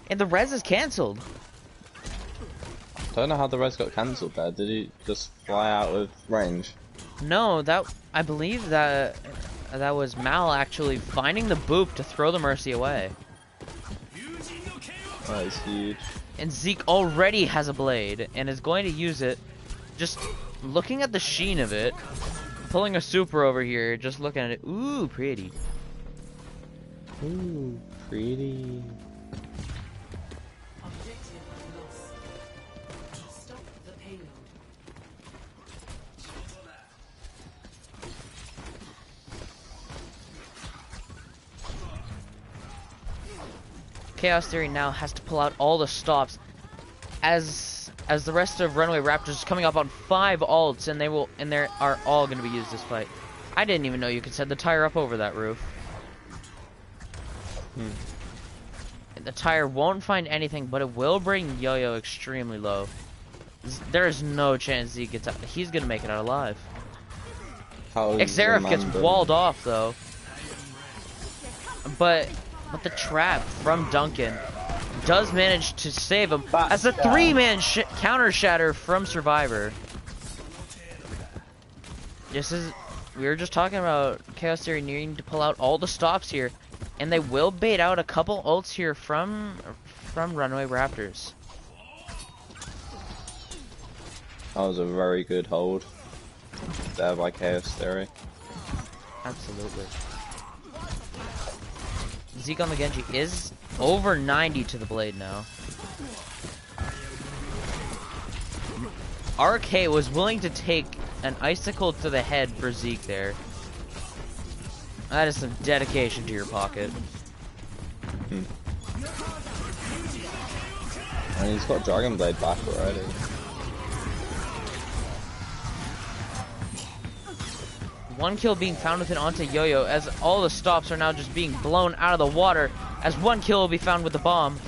A: And the res is cancelled.
C: Don't know how the res got cancelled there. Did he just fly out with range?
A: No, I believe that was Mal actually finding the boop to throw the Mercy away.
C: That is huge.
A: And Zeke already has a blade and is going to use it. Just looking at the sheen of it, pulling a super over here, just looking at it. Ooh, pretty.
C: Ooh, pretty.
D: Objective lost. Stop the payload.
A: Chaos Theory now has to pull out all the stops as the rest of Runaway Raptors is coming up on 5 ults and they are all going to be used this fight. I didn't even know you could set the tire up over that roof. And the tire won't find anything, but it will bring Yo-Yo extremely low. There is no chance Zeke gets out. He's going to make it out alive. Xerath gets walled off though. But the trap from Duncan does manage to save him as a 3-man counter shatter from Survivor. This is, we were just talking about Chaos Theory needing to pull out all the stops here, and they will bait out a couple ults here from Runaway Raptors.
C: That was a very good hold there by Chaos Theory.
A: Absolutely. Zeke on the Genji is over 90 to the blade now. RK was willing to take an icicle to the head for Zeke there. That is some dedication to your pocket.
C: And he's got Dragon Blade back already.
A: One kill being found with an onto Yo-Yo as all the stops are now just being blown out of the water as one kill will be found with the bomb.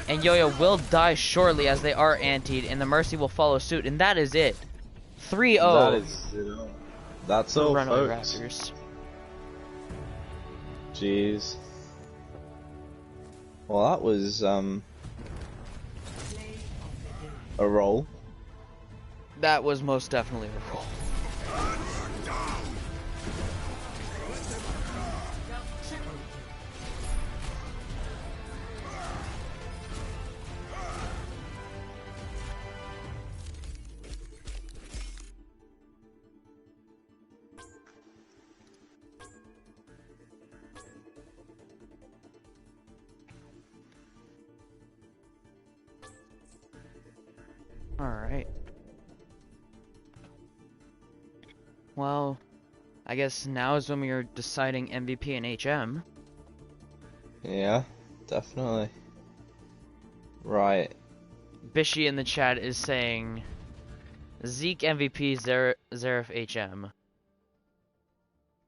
A: And Yo-Yo will die shortly as they are antied and the Mercy will follow suit, and that is it. 3-0.
C: That's all,
A: Runaway
C: folks.
A: Raptors.
C: Jeez. Well, that was a roll.
A: That was most definitely a roll. Alright. Well, I guess now is when we are deciding MVP and HM.
C: Yeah, definitely. Right.
A: Bishy in the chat is saying Zeke MVP, Zeref HM.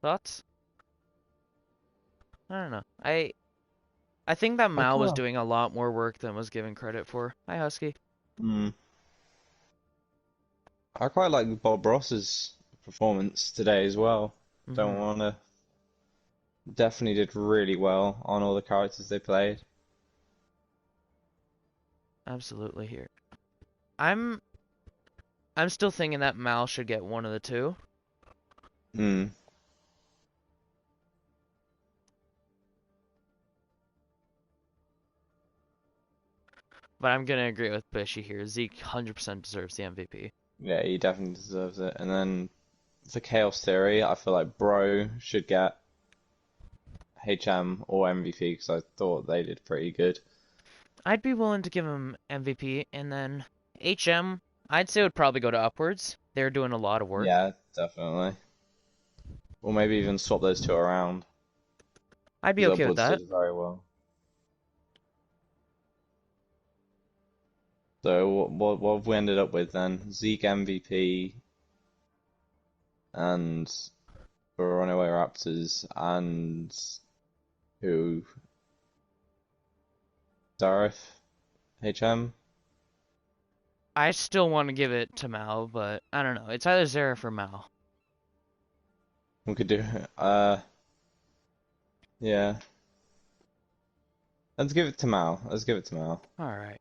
A: Thoughts? I don't know. I think that
C: I
A: Mal was
C: quite,
A: doing a lot more work than was given credit for. Hi, Husky.
C: mm, I quite like Bob Ross's performance today as well. Don't
A: Hmm.
C: wanna. Definitely did really well on all the characters they played.
A: Absolutely here. I'm I'm still thinking that Mal should get one of the two.
C: Hmm.
A: But I'm gonna agree with Bishy here. Zeke 100% deserves the MVP.
C: Yeah, he definitely deserves it. And then for Chaos Theory, I feel like Bro should get HM or MVP because I thought they did pretty good.
A: I'd be willing to give him MVP, and then HM, I'd say would probably go to upwards. They're doing a lot of work.
C: Yeah, definitely. Or maybe even swap those two around
A: I'd be
C: because
A: okay with
C: Upwards
A: that.
C: did very well. So what have we ended up with then? Zeke MVP and for Runaway Raptors and who? Dareth HM?
A: I still want to give it to Mal, but I don't know. It's either Zeref or Mal.
C: We could do yeah. Let's give it to Mal. Let's give it to Mal.
A: Alright.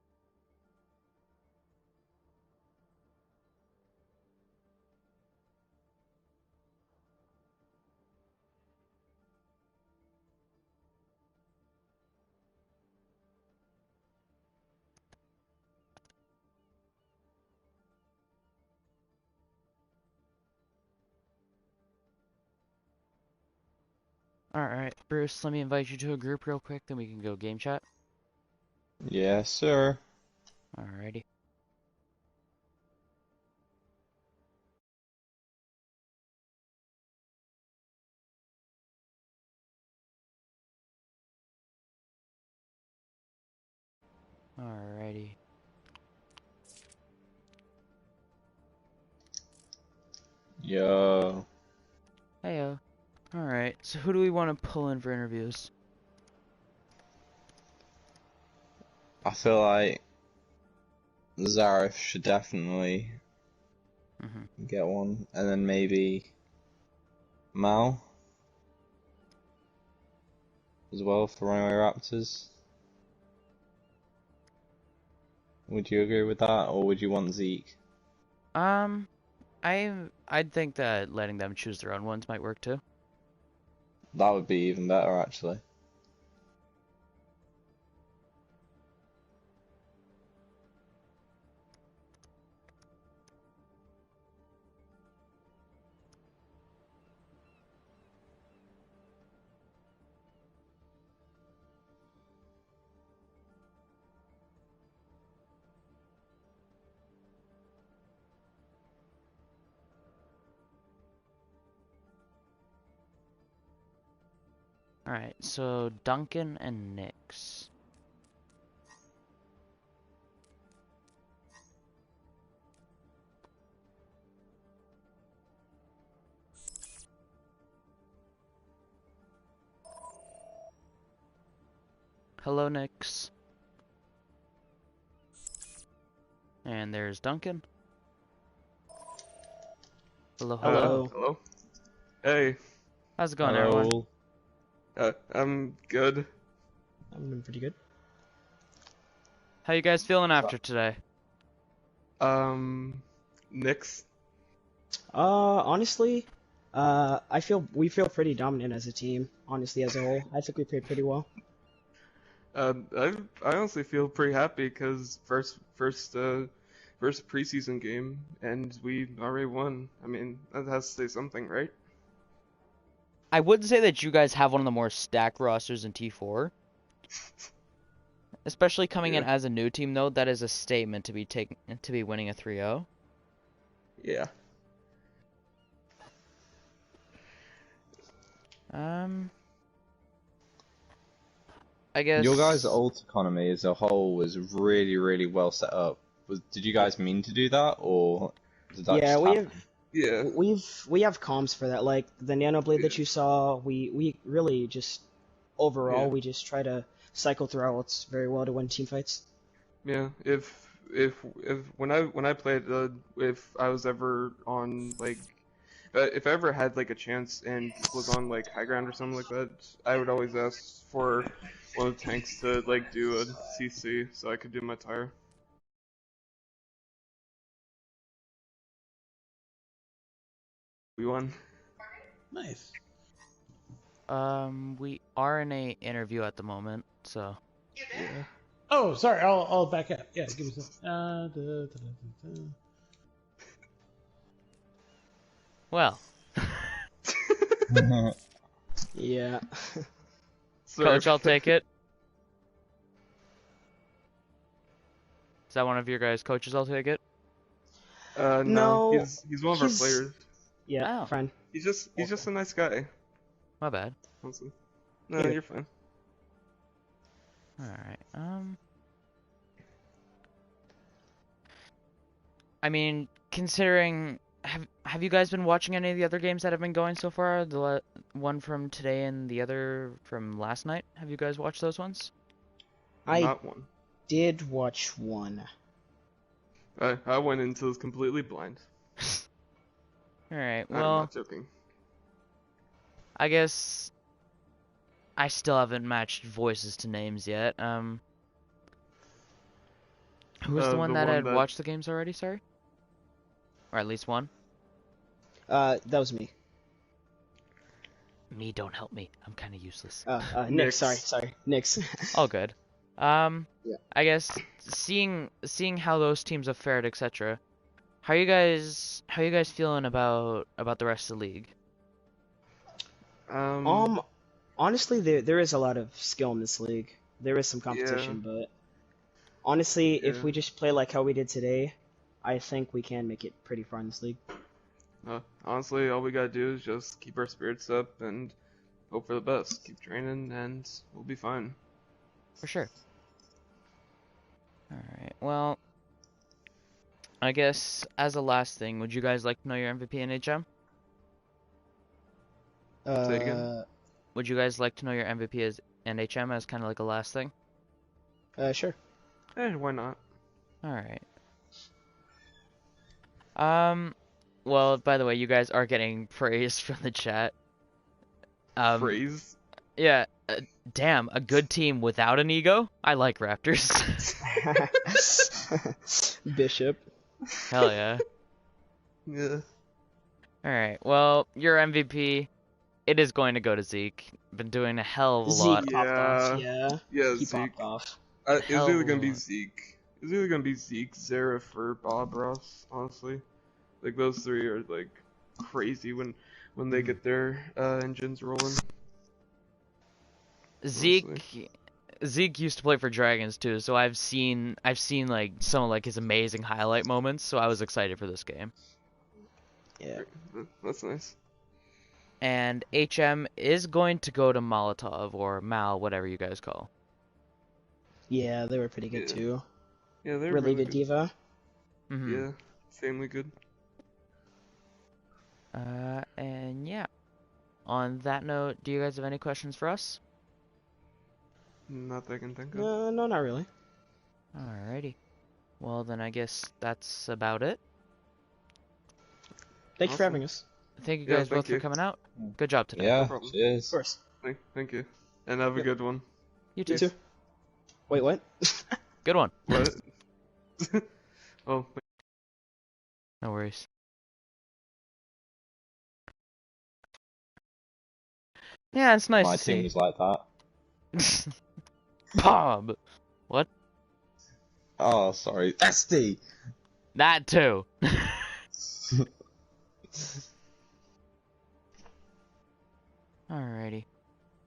A: Alright, Bruce, let me invite you to a group real quick, then we can go game chat.
C: Yes, sir.
A: Alrighty. Alrighty.
C: Yo.
A: Heyo. Alright, so who do we want to pull in for interviews?
C: I feel like Zareth should definitely
A: Hmm.
C: get one, and then maybe Mal as well for Runaway Raptors. Would you agree with that, or would you want Zeke?
A: Um, I'd think that letting them choose their own ones might work too.
C: That would be even better, actually.
A: Alright, so Duncan and Nyx. Hello, Nyx. And there's Duncan. Hello, hello.
E: Hello.
F: Hello. Hey.
A: How's it going, everyone?
C: Hello.
F: I'm good.
E: I'm doing pretty good.
A: How you guys feeling after today?
F: Nix.
E: Honestly, we feel pretty dominant as a team. Honestly, as a whole, I think we played pretty well.
F: I honestly feel pretty happy because first preseason game and we already won. I mean, that has to say something, right?
A: I would say that you guys have one of the more stacked rosters in T4. Especially coming in
F: Yeah.
A: as a new team, though, that is a statement to be winning a 3-0.
F: Yeah.
A: I guess.
C: Your guys' ult economy as a whole was really, really well set up. Did you guys mean to do that, or The Dutch
E: Yeah,
C: tap.
F: Yeah.
E: we have comms for that. Like the nano blade
F: Yeah.
E: that you saw, we really just overall
F: Yeah.
E: we just try to cycle through our ults very well to win team fights.
F: Yeah. If when I played, if I was ever on like, if I ever had like a chance and was on like high ground or something like that, I would always ask for one of the tanks to like do a CC so I could do my tire. We won.
G: Nice.
A: We are in a interview at the moment, so
F: Yeah.
G: Oh, sorry. I'll back up. Yeah, give me some.
A: well.
E: Yeah.
F: Sorry
A: Coach, I'll
F: about that.
A: take it. Is that one of your guys' coaches? I'll take it.
F: No,
E: No,
F: he's one of our
E: he's-
F: players.
E: Yeah,
A: Oh.
E: friend.
F: He's just a nice guy.
A: My bad.
F: Honestly. No,
E: Yeah.
F: you're fine.
A: Alright, I mean, considering... Have you guys been watching any of the other games that have been going so far? The one from today and the other from last night? Have you guys watched those ones?
E: I
F: Not one.
E: did watch one.
F: I went into this completely blind.
A: Alright,
F: I'm
A: well,
F: not joking.
A: I guess... I still haven't matched voices to names yet. Who was the one that had watched the games already, sorry? Or at least one?
E: That was me.
A: Me, don't help me. I'm kind of useless.
E: Nix.
F: Nix.
E: Sorry, Nix.
A: All good.
E: Yeah.
A: I guess seeing how those teams have fared, etc. How you guys feeling about the rest of the league?
E: Honestly, there is a lot of skill in this league. There is some competition, but honestly, if
F: Yeah.
E: we just play like how we did today, I think we can make it pretty far in this league.
F: Honestly, all we gotta do is just keep our spirits up and hope for the best. Keep training, and we'll be fine.
A: For sure. Alright, well, I guess as a last thing, would you guys like to know your MVP in HM?
F: Say again?
A: Would you guys like to know your MVP as in HM as kind of like a last thing?
E: Sure.
F: Why not?
A: Alright. Well, by the way, you guys are getting praise from the chat.
F: Phrase?
A: Yeah, damn, a good team without an ego? I like Raptors.
E: Bishop.
A: Hell yeah.
F: Yeah.
A: Alright, well, your MVP, it is going to go to Zeke. Been doing a hell of a lot.
E: Zeke popped off.
F: Yeah.
E: Yeah.
F: Yeah,
E: He
F: Zeke.
E: popped off.
F: It's
A: Hell
F: either gonna be
A: lot.
F: Zeke. It's either gonna be Zeke, Zareth, or Bob Ross, honestly. Like, those three are, like, crazy when they get their engines rolling.
A: Zeke used to play for Dragons too, so I've seen like some of like his amazing highlight moments, so I was excited for this game.
E: Yeah.
F: That's nice.
A: And HM is going to go to Molotov or Mal, whatever you guys call.
E: Yeah, they were pretty good
F: Yeah.
E: too.
F: Yeah, they're
E: Really good diva.
A: Mm-hmm.
F: Yeah, extremely good.
A: And yeah. On that note, do you guys have any questions for us?
F: Not that I can think of.
E: No, not really.
A: Alrighty. Well, then I guess that's about it.
E: Thank you for
F: Awesome.
E: having us.
A: Thank you
F: Yeah,
A: guys both
F: thank you.
A: for coming out. Good job today.
C: Yeah,
F: problem.
E: Of
C: cheers.
E: course.
F: Thank you. And have a
E: Yep.
F: good one.
A: You too.
E: You too. Wait, what?
A: Good one.
F: What? Oh,
A: No worries. Yeah, it's nice
C: My
A: to
C: team
A: see.
C: was like that.
A: Bob. What?
C: Oh, sorry. SD!
A: That too. Alrighty.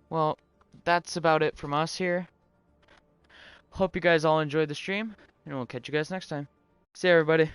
A: Well, that's about it from us here. Hope you guys all enjoyed the stream, and we'll catch you guys next time. See you, everybody.